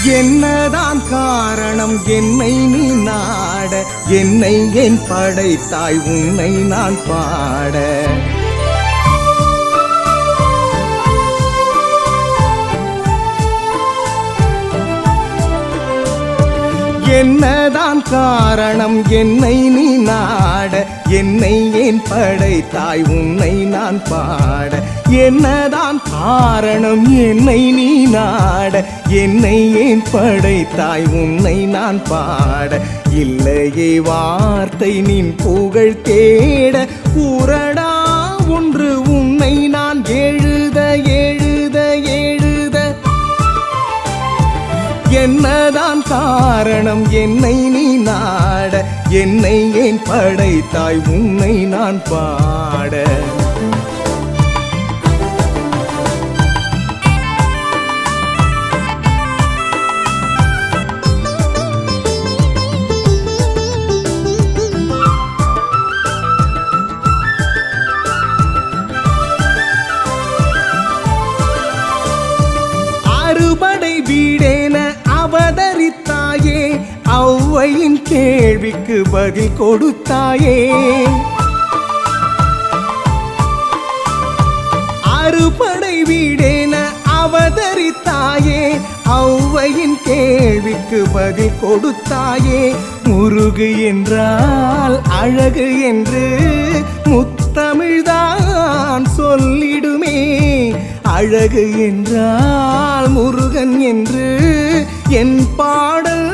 என்னதான் காரணம் என்னை நீ நாட, என்னை ஏன் படைத்தாய் உன்னை நான் பாட. என்னதான் காரணம் என்னை நீ நாட, என்னை ஏன் படைத்தாய் உன்னை நான் பாட. என்னதான் காரணம் என்னை நீ நாட, என்னை ஏன் படைத்தாய் உன்னை நான் பாட. இல்லையே வார்த்தை நின் புகழ் தேட, கூறடா ஒன்று உன்னை நான் எழுத எழுத எழுத. என்னதான் காரணம் என்னை நீ நாட, என்னை ஏன் படைத்தாய் உன்னை நான் பாட. அறுபடை வீடேன அவதரித்தாயே, ஔவையின் கேள்விக்கு பதில் கொடுத்தாயே. அறுபடை வீடேன அவதரித்தாயே, ஔவையின் கேள்விக்கு பதில் கொடுத்தாயே. முருகு என்றால் அழகு என்று முத்தமிழ்தான் சொல்லிடுமே. அழகு என்றால் முருகன் என்று என் பாடல்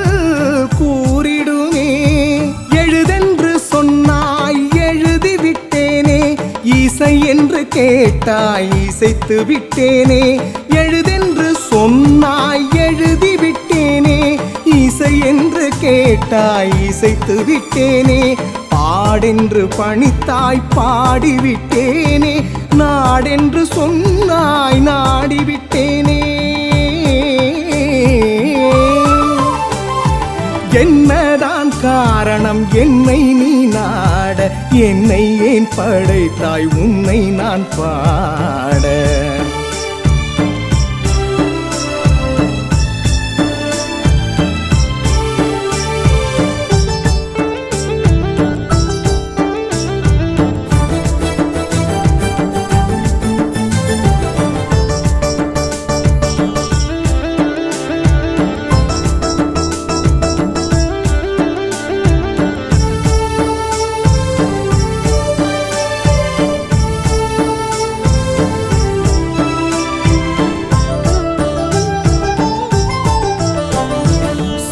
கூறிடுமே. எழுதென்று சொன்னாய் எழுதிவிட்டேனே, இசை என்று கேட்டாய் இசைத்து விட்டேனே. எழுதென்று சொன்னாய் எழுதிவிட்டேனே, இசை என்று கேட்டாய் இசைத்து விட்டேனே. பாடென்று பணித்தாய் பாடிவிட்டேனே, நாடென்று சொன்னாய் நாடிவிட்டேனே. என்னதான் காரணம் என்னை நீ நாட, என்னை ஏன் படைத்தாய் உன்னை நான் பாட.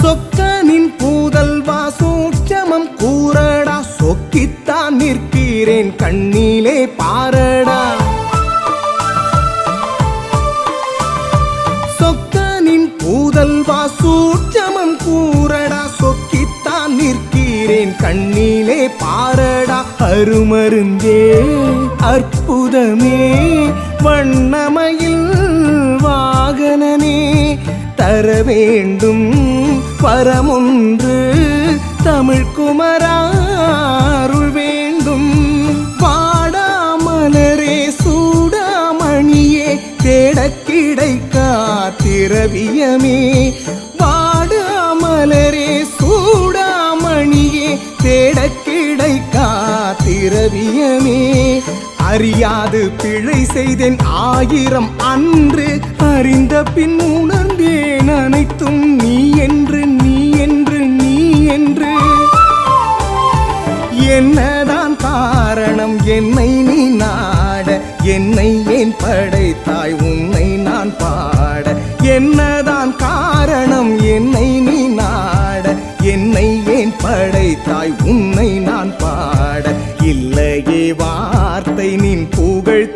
சொக்கனின் பூதல்வா சூட்சமம் கூறடா, சொக்கித்தான் நிற்கிறேன் கண்ணிலே பாரடா. சொக்கனின் பூதல்வா சூட்சமம் கூறடா, சொக்கித்தான் நிற்கிறேன் கண்ணிலே பாரடா. அருமருந்தே அற்புதமே வண்ணமயில் வாகனனே, தர வேண்டும் வரமொன்று தமிழ் குமரா அருள் வேண்டும். வாடாமலரே சூடாமணியே, தேடக் கிடைக்கா திரவியமே. வாடாமலரே சூடாமணியே, தேடக் கிடைக்கா திரவியமே. அறியாது பிழை செய்தேன் ஆயிரம் அன்று, அறிந்த பின் உணர்ந்தேன் அனைத்தும் நீ என்று நீ என்று நீ என்று. என்னதான் காரணம் என்னை நீ நாட, என்னை ஏன் படைத்தாய் உன்னை நான் பாட. என்னதான் காரணம் என்னை நீ நாட, என்னை ஏன் படைத்தாய் உன்னை நான் பாட. இல்லையே வார்த்தை நின் புகழ்